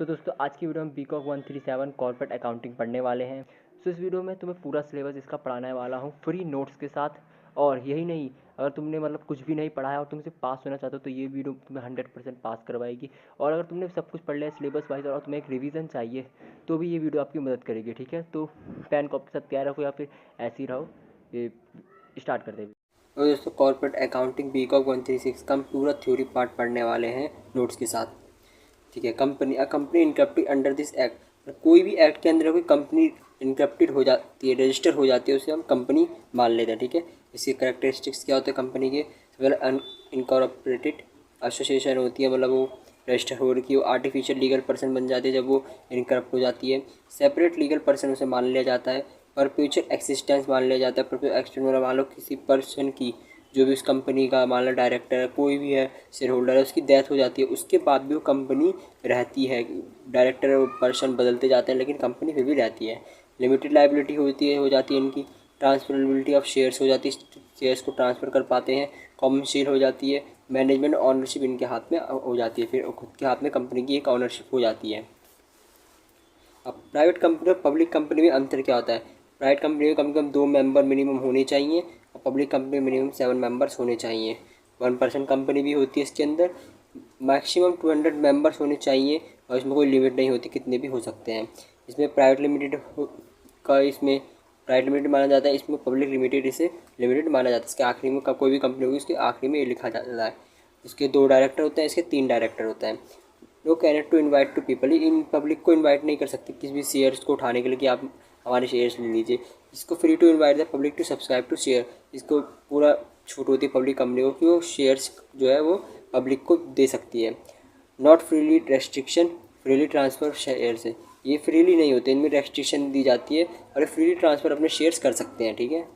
तो दोस्तों आज की वीडियो में बीकॉक 137 कॉर्पोरेट अकाउंटिंग पढ़ने वाले हैं। इस वीडियो में तुम्हें पूरा सिलेबस इसका पढ़ाने वाला हूँ फ्री नोट्स के साथ। और यही नहीं, अगर तुमने कुछ भी नहीं पढ़ा है और तुम इसे पास होना चाहते हो तो ये वीडियो तुम्हें 100% पास करवाएगी। और अगर तुमने सब कुछ पढ़ लिया सिलेबस वाइज और तुम्हें एक रिवीजन चाहिए तो भी ये वीडियो आपकी मदद करेगी। ठीक है, तो पेन कॉपी के साथ तैयार रखो या फिर ऐसे ही रहो। ये स्टार्ट कर देंगे। और दोस्तों कॉर्पोरेट अकाउंटिंग बीकॉक 136 का हम पूरा थ्योरी पार्ट पढ़ने वाले हैं नोट्स के साथ। ठीक है। कंपनी इनकरप्टेड अंडर दिस एक्ट, कोई भी एक्ट के अंदर कोई कंपनी इनकरप्टेड हो जाती है, रजिस्टर हो जाती है, उसे हम कंपनी मान लेते हैं। ठीक है। इसके कैरेक्टरिस्टिक्स क्या होते हैं कंपनी के? इनकॉर्पोरेटेड एसोसिएशन होती है, मतलब वो रजिस्टर हो रखी है, वो आर्टिफिशियल लीगल पर्सन बन जाती है जब वो इनकरप्ट हो जाती है। सेपरेट लीगल पर्सन उसे मान लिया जाता है। परपेचुअल एक्सिस्टेंस मान लिया जाता है। परपेचुअल एक्सिस्टेंस मतलब मान लो किसी पर्सन की, जो भी उस कंपनी का मान लो डायरेक्टर है, कोई भी है, शेयर होल्डर है, उसकी डेथ हो जाती है, उसके बाद भी वो कंपनी रहती है। डायरेक्टर और पर्सन बदलते जाते हैं लेकिन कंपनी फिर भी रहती है। लिमिटेड लाइबिलिटी हो जाती है इनकी। ट्रांसफरेबिलिटी ऑफ शेयर्स हो जाती है, शेयर्स को ट्रांसफ़र कर पाते हैं। कॉमन शेयर हो जाती है। मैनेजमेंट ऑनरशिप इनके हाथ में हो जाती है, फिर खुद के हाथ में कंपनी की एक ऑनरशिप हो जाती है। अब प्राइवेट कंपनी और पब्लिक कंपनी में अंतर क्या होता है? प्राइवेट कंपनी में कम से कम 2 मेंबर मिनिमम होने चाहिए और पब्लिक कंपनी में मिनिमम 7 मेंबर्स होने चाहिए। 1% कंपनी भी होती है इसके अंदर। मैक्सिमम 200 मेंबर्स होने चाहिए और इसमें कोई लिमिट नहीं होती, कितने भी हो सकते हैं। इसमें प्राइवेट लिमिटेड का इसमें प्राइवेट लिमिटेड माना जाता है, इसमें पब्लिक लिमिटेड इसे लिमिटेड माना जाता है। इसके आखिरी में कोई भी कंपनी होगी उसके आखिरी में ये लिखा जाता है। इसके 2 डायरेक्टर होते हैं, इसके 3 डायरेक्टर होते हैं। No cannot to invite to people, इन पब्लिक को इन्वाइट नहीं कर सकते किसी भी शेयर्स को उठाने के लिए कि आप हमारे शेयर्स ले लीजिए। इसको free to invite the public to subscribe to share, इसको पूरा छूट होती है पब्लिक कंपनी को कि वो शेयर्स जो है वो पब्लिक को दे सकती है। Not freely restriction, freely transfer shares है, ये फ्रीली नहीं होते, इनमें रेस्ट्रिक्शन दी जाती है और फ्रीली ट्रांसफ़र अपने शेयर्स कर सकते हैं। ठीक है।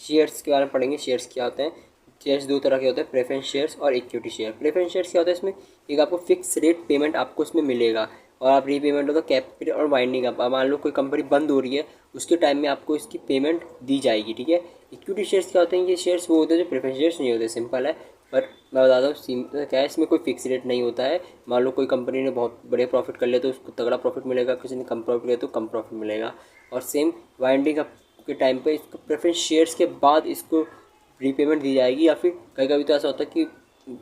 शेयर्स के बारे में पढ़ेंगे, शेयर्स क्या होते हैं। शेयर्स 2 तरह के होते हैं, प्रेफरेंस शेयर्स और इक्विटी शेयर। प्रेफरेंस शेयर्स क्या होता है? इसमें एक आपको फिक्स रेट पेमेंट आपको इसमें मिलेगा और आप रीपेमेंट होगा कैपिटल और वाइंडिंग अप। मान लो कोई कंपनी बंद हो रही है, उसके टाइम में आपको इसकी पेमेंट दी जाएगी। ठीक है। इक्विटी शेयर्स क्या होते हैं? ये शेयर्स वो होते हैं जो प्रेफरेंस शेयर्स नहीं होते, सिंपल है। पर मैं बताता हूँ क्या है, इसमें कोई फिक्स रेट नहीं होता है। मान लो कोई कंपनी ने बहुत बड़े प्रॉफिट कर लिया तो उसको तगड़ा प्रॉफिट मिलेगा, किसी ने कम प्रॉफिट किया तो कम प्रॉफिट मिलेगा। और सेम वाइंडिंग अप के टाइम पे इसको प्रेफरेंस शेयर्स के बाद इसको रीपेमेंट दी जाएगी, या फिर कभी कभी तो ऐसा होता है कि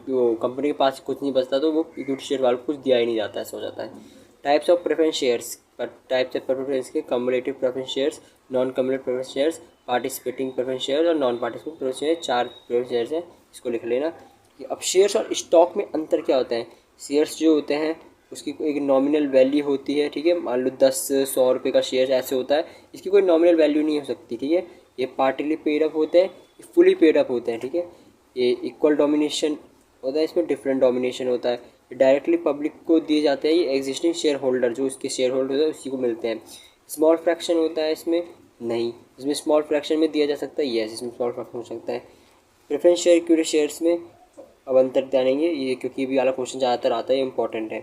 वो कंपनी के पास कुछ नहीं बचता तो वो इक्विटी शेयर वालों को कुछ दिया ही नहीं जाता, ऐसा हो जाता है। Types of preference shares, types of preference के cumulative preference shares, non cumulative preference shares, participating preference shares और non participating preference share, 4 preference shares हैं, इसको लिख लेना। अब शेयर्स और स्टॉक में अंतर क्या होता है? शेयर्स जो होते हैं उसकी एक नॉमिनल वैल्यू होती है। ठीक है। मान लो 10-100 रुपये का शेयर ऐसे होता है, इसकी कोई नॉमिनल वैल्यू नहीं हो सकती। ठीक है। ये पार्टली पेड अप होते हैं, ये फुली पेड अप होते हैं। ठीक है। ये इक्वल डोमिनेशन होता है, इसमें डिफरेंट डोमिनेशन होता है। डायरेक्टली पब्लिक को दिए जाते हैं, ये एग्जिस्टिंग शेयर होल्डर जो उसके शेयर होल्डर होते हैं उसी को मिलते हैं। स्मॉल फ्रैक्शन होता है इसमें नहीं, इसमें स्मॉल फ्रैक्शन में दिया जा सकता है, यस इसमें स्मॉल फ्रैक्शन हो सकता है। प्रेफरेंस शेयर इक्विटी शेयर्स में अब अंतर जानेंगे ये, क्योंकि ये भी वाला क्वेश्चन ज़्यादातर आता है, इंपॉर्टेंट है।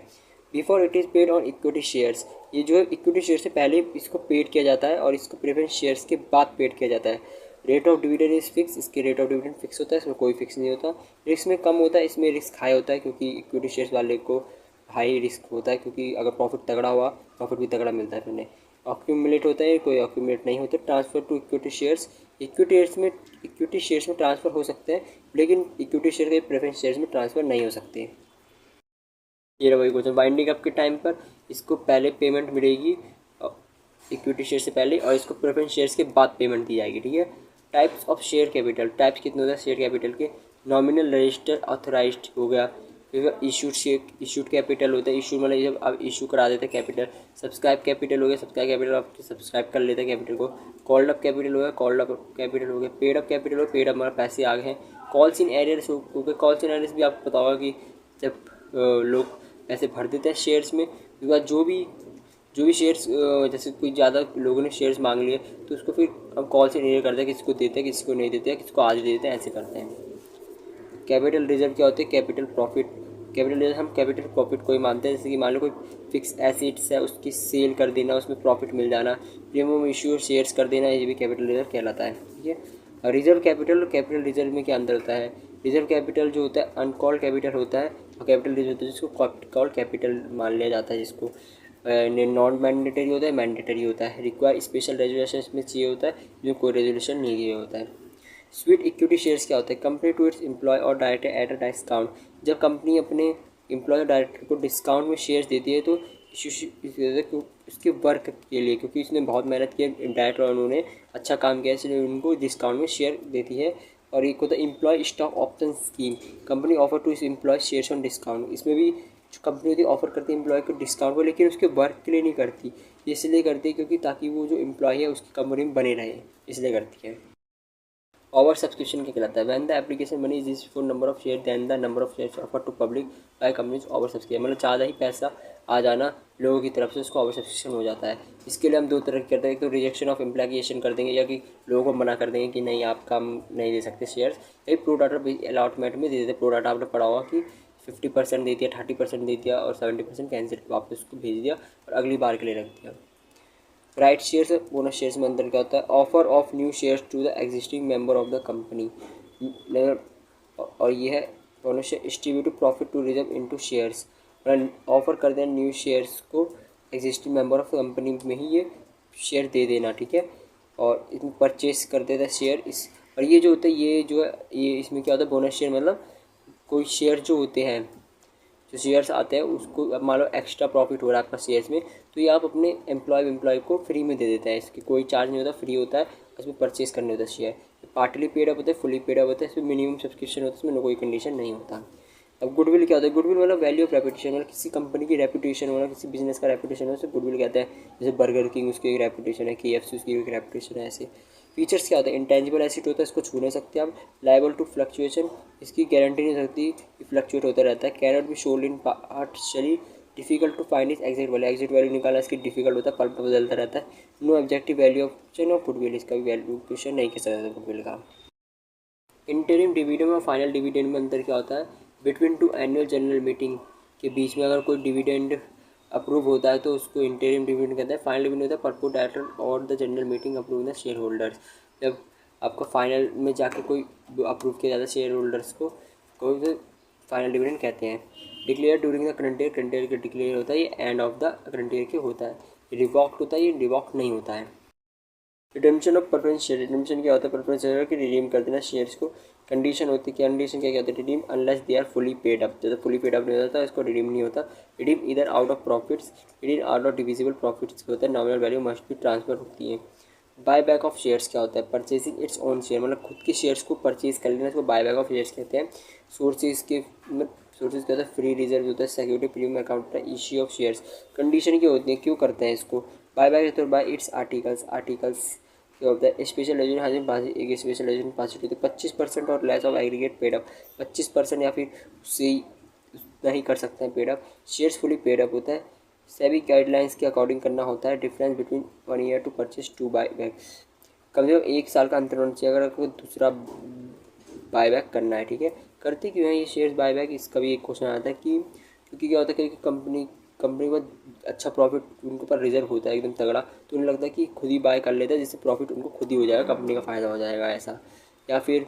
Before it is paid on equity shares, ये जो है इक्विटी शेयर से पहले इसको पेड किया जाता है और इसको प्रेफरेंस शेयर्स के बाद पेड किया जाता है। Rate of dividend is fix, इसके रेट ऑफ डिविडेंड फिक्स होता है, इसमें कोई फिक्स नहीं होता। रिस्क में कम होता है, इसमें रिस्क हाई होता है क्योंकि इक्विटी शेयर्स वाले को हाई रिस्क होता है, क्योंकि अगर प्रॉफिट तगड़ा हुआ प्रॉफिट भी तगड़ा मिलता है फिर। ऑक्यूमुलेट होता है, कोई ऑक्यूमुलेट नहीं होता। Transfer to equity shares, equity shares में ट्रांसफ़र हो सकते हैं लेकिन इक्विटी शेयर के प्रेफरेंस शेयर्स में ट्रांसफ़र नहीं हो सकते। ये रहा वही क्वेश्चन। बाइंडिंग अप के टाइम पर इसको पहले पेमेंट मिलेगी इक्विटी शेयर से पहले और इसको प्रेफरेंस शेयर्स के बाद पेमेंट दी जाएगी। ठीक है। Types of share capital, types कितने होते हैं शेयर कैपिटल के? नॉमिनल, रजिस्टर, ऑथराइज्ड हो गया। फिर इशूड शेयर, इशूड कैपिटल होता है, इशू मतलब जब आप इशू करा देते हैं कैपिटल। सब्सक्राइब कैपिटल हो गया, सब्सक्राइब कैपिटल आप सब्सक्राइब कर लेते हैं कैपिटल को। कॉल्ड अप कैपिटल हो गया, कॉल्ड अप कैपिटल हो गया। पेड अप कैपिटल हो, पेड अप हमारे पैसे आ गए हैं। कॉल्स इन एरियर्स हो गए, कॉल्स इन एरियर्स भी आपको पता होगा कि जब लोग पैसे भर देते हैं शेयर्स में, उसके बाद जो भी शेयर्स जैसे कोई ज़्यादा लोगों ने शेयर्स मांग लिए तो उसको फिर हम कॉल से नहीं करते हैं, किसी को देते हैं किसी को नहीं देते हैं, किसी को आज देते हैं, ऐसे करते हैं। कैपिटल रिजर्व क्या होते हैं? कैपिटल प्रॉफिट, कैपिटल रिजर्व हम कैपिटल प्रॉफिट को ही मानते हैं। जैसे कि मान लो कोई फिक्स एसेट्स है उसकी सेल कर देना, उसमें प्रॉफिट मिल जाना, प्रीमियम इश्यू शेयर्स कर देना, ये भी कैपिटल रिजर्व कहलाता है। ठीक है। रिजर्व कैपिटल और कैपिटल रिजर्व में क्या अंतर होता है? रिजर्व कैपिटल जो होता है अनकॉल्ड कैपिटल होता है, और कैपिटल रेज होता है जिसको कॉल कैपिटल मान लिया जाता है, जिसको नॉन मैंडेटरी होता है, मैंडेटरी होता है। रिक्वायर स्पेशल रेजोल्यूशन इसमें चाहिए होता है, जिसमें कोई रेजोल्यूशन नहीं चाहिए होता है। स्वीट इक्विटी शेयर्स क्या होता है? कंपनी टू इट्स एम्प्लॉय और डायरेक्टर एट अ डिस्काउंट। जब कंपनी अपने एम्प्लॉय और डायरेक्टर को डिस्काउंट में शेयर्स देती है तो उसके वर्क के लिए, क्योंकि उसने बहुत मेहनत की, डायरेक्टर और उन्होंने अच्छा काम किया, इसलिए उनको डिस्काउंट में शेयर देती है। और एक होता है employ stock option scheme. Company offer to इस एम्प्लॉय शेयर्स ऑन डिस्काउंट। इसमें भी जो कंपनी होती है ऑफर करती है एम्प्लॉय को डिस्काउंट को, लेकिन उसके वर्क के लिए नहीं करती। ये इसलिए करती है क्योंकि ताकि वो जो एम्प्लॉय है उसकी कंपनी में बने रहे, इसलिए करती है। ओवर सब्सक्रिप्शन क्या कहलाता है? When the application money is for number of share then the number of shares offer to public by companies over subscription. मतलब ज़्यादा ही पैसा आ जाना लोगों की तरफ से, उसको ओवर सब्सक्रिप्शन हो जाता है। इसके लिए हम दो तरह करते हैं, एक तो रिजेक्शन ऑफ एम्प्लीकेशन कर देंगे, या कि लोगों को मना कर देंगे कि नहीं आप काम नहीं दे सकते शेयर्स। या प्रो डाटा अलॉटमेंट में दे देते। प्रो डाटा आपने पढ़ा होगा कि 50% दे दिया, 30% दे दिया और 70% कैंसिल वापस उसको भेज दिया और अगली बार के लिए रख दिया। राइट शेयर्स और बोनस शेयर्स में अंतर क्या होता है? Offer of new shares to the existing member of the company. और ये है bonus share distribute profit to reserve into shares. मतलब ऑफर कर देना न्यू शेयर्स को एग्जिस्टिंग मेंबर ऑफ कंपनी में ही ये शेयर दे देना, ठीक है। और इसमें परचेस कर देता है शेयर इस। और ये जो होता है ये जो है ये इसमें क्या होता है? बोनस शेयर मतलब कोई शेयर जो होते हैं, जो शेयर्स आते हैं उसको, अब मान लो एक्स्ट्रा प्रॉफिट हो रहा है आपका शेयर्स में, तो ये आप अपने एम्प्लॉय को फ्री में दे देते हैं। इसकी कोई चार्ज नहीं होता, फ्री होता है, इसमें परचेस करने होता है शेयर। पार्टली पेड अप होता है, फुली पेड अप होता है, इसमें मिनिमम सब्सक्रिप्शन होता है, इसमें कोई कंडीशन नहीं होता। अब गुडविल क्या होता है? गुडविल मतलब वैल्यू ऑफ रेपुटेशन, मतलब किसी कंपनी की रेपुटेशन होना, किसी बिजनेस का रेपुटेशन हो, उसे गुडविल कहते हैं। जैसे बर्गर किंग उसकी एक रेपुटेशन है, KFC उसकी एक रेपुटेशन है, ऐसे। फीचर्स क्या होता है? इंटेंजिबल एसेट होता है, इसको छू नहीं सकते आप। लायबल टू फ्लक्चुएशन, इसकी गारंटी नहीं हो सकती, फ्लक्चुएट होता रहता है। Cannot be sold in partially, difficult to find इस एग्जिट वैल्यू निकालना इसकी डिफिकल्ट होता है, पल पर बदलता रहता है। No objective value of goodwill, इसका भी वैल्यूएशन नहीं कर सकता गुडविल का। इंटरिम डिविडेंड और फाइनल डिविडेंड में अंतर क्या होता है? Between two annual general meeting के बीच में अगर कोई डिविडेंड अप्रूव होता है तो उसको इंटरिम डिविडेंड कहते हैं। फाइनल डिविडेंड होता है परपोर्ट डायरेक्टर और the general meeting approve the share holders. जब आपका फाइनल में जाके कोई अप्रूव किया जाता है शेयर होल्डर्स को, कोई फाइनल डिविडेंड कहते हैं। Declare during the current year का डिक्लेयर होता है, ये end of the current year के होता है। रिवॉक्ड होता है, ये रिवॉक्ड नहीं होता है। Redemption of preference share, redemption क्या होता है? प्रेफरेंस शेयर की रिडीम कर देना शेयर्स को। कंडीशन होती है, कंडीशन क्या होता है? Redeem unless they are fully paid up. जैसे फुली पेड अप नहीं होता इसको रिडीम नहीं होता। रिडीम इधर out of profits, redeem out of divisible profits होता है। नॉमिनल वैल्यू मस्ट भी ट्रांसफर होती है। बाय बैक ऑफ शेयर्स क्या होता है? परचेजिंग इट्स ओन शेयर, मतलब खुद के शेयर्स को परचेज कर लेना, इसको बाय बैक ऑफ शेयर्स कहते हैं। सोर्सेज के सोर्सेज क्या होता है? फ्री रिजर्व होता है, security premium account, issue of shares. Condition क्या होती है? क्यों करते हैं इसको? बाय बैक तो बाय इट्स आर्टिकल्स क्या होता है? स्पेशल एक स्पेशल एजेंट पास होती है 25% और less of aggregate paid up. 25% या फिर उससे उतना ही कर सकते हैं paid up. Shares fully paid up होता है। सेबी गाइडलाइंस के अकॉर्डिंग करना होता है। Difference between 1 year to purchase 2 buy back, कम से कम 1 साल का अंतर होना चाहिए अगर आपको दूसरा बाय बैक करना है, ठीक है। करते क्यों है ये शेयर्स बाय बैक? इसका भी एक क्वेश्चन आता है कि क्योंकि क्या होता है कि कंपनी को अच्छा प्रॉफिट उनके ऊपर रिजर्व होता है एकदम तगड़ा, तो उन्हें लगता है कि खुद ही बाय कर लेता है, जिससे प्रॉफिट उनको खुद ही हो जाएगा, कंपनी का फ़ायदा हो जाएगा, ऐसा। या फिर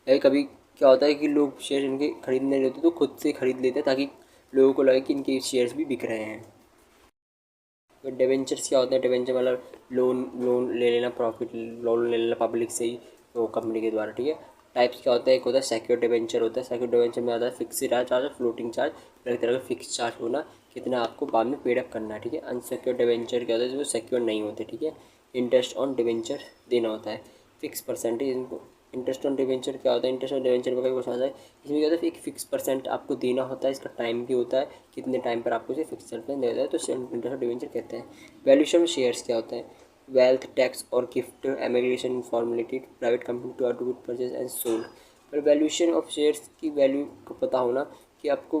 कभी क्या होता है कि लोग शेयर इनके खरीदने नहीं होते तो खुद से खरीद लेते हैं ताकि लोगों को लगे कि इनके शेयर्स भी बिक रहे हैं। तो डिवेंचर्स क्या होता है? डिवेंचर मतलब लोन ले लेना, लोन ले लेना पब्लिक से ही, तो कंपनी के द्वारा, ठीक है। टाइप्स क्या होता है? एक होता है सिक्योर डिवेंचर होता है। सिक्योर डिवेंचर में आता है फिक्स चार्ज और फ्लोटिंग चार्ज, अलग तरह का फिक्स चार्ज होना, कितना आपको बाद में पेड अप करना है, ठीक है। अनसिक्योर डिवेंचर क्या होता है? जो सिक्योर नहीं होते, ठीक है। इंटरेस्ट ऑन डिवेंचर देना होता है, फिक्स परसेंटेज इनको। इंटरेस्ट ऑन डिवेंचर क्या होता है? इंटरेस्ट ऑन डिवेंचर में कई क्वेश्चन आता है, इसमें क्या होता है? एक फिक्स परसेंट आपको देना होता है, इसका टाइम भी होता है, कितने टाइम पर आपको इसे फिक्स परसेंट देता है, तो इंटरेस्ट ऑन डिवेंचर कहते हैं। वैल्यूएशन शेयर्स क्या होता है? वेल्थ टैक्स और gift emigration formality private company to to purchase and sold. पर वैल्यूएशन ऑफ शेयर्स की वैल्यू को पता होना कि आपको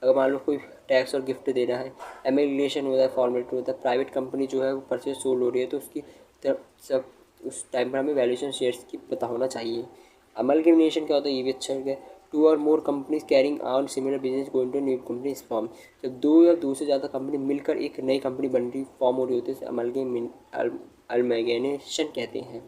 अगर मान लो कोई टैक्स और गिफ्ट देना है, एमिग्रेशन होता है, फॉर्मेलिटी होता है, प्राइवेट कंपनी जो है वो परचेज सोल्ड हो रही है, तो उसकी सब उस टाइम पर हमें वैल्यूएशन शेयर्स की पता होना चाहिए। अमलगेमेशन क्या होता है? ये भी अच्छा है। 2 और more companies carrying on similar business going to new company form. जब 2 या 2 से ज़्यादा कंपनी मिलकर एक नई कंपनी बन रही फॉर्म हो रही होती है, अमलगेमेशन कहते हैं।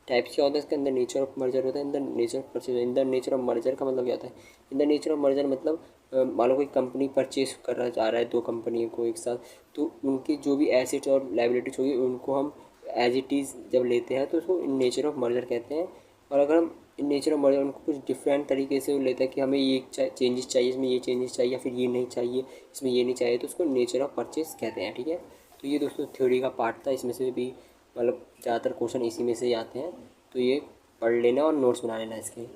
टाइप्स क्या होता है इसके अंदर, नेचर ऑफ मर्जर होता है, in the nature of purchase. In the nature of merger का मतलब क्या होता है, in the nature of merger मतलब मान लो कोई कंपनी परचेज करना चाह रहा है दो कंपनी को एक साथ, तो उनकी जो भी एसेट्स और लाइबिलिटीज होगी उनको हम एज इट इज़ जब लेते हैं तो उसको इन नेचर ऑफ मर्जर कहते हैं। और अगर हम इन नेचर ऑफ मर्जर उनको कुछ डिफरेंट तरीके से लेते हैं कि हमें ये चेंजेस चाहिए, इसमें ये चेंजेस चाहिए, या फिर ये नहीं चाहिए, इसमें ये नहीं चाहिए, तो उसको नेचर ऑफ परचेज कहते हैं। ठीक है, तो ये दोस्तों थ्योरी का पार्ट था, इसमें से भी मतलब ज़्यादातर क्वेश्चन इसी में से ही आते हैं, तो ये पढ़ लेना और नोट्स बना लेना इसके।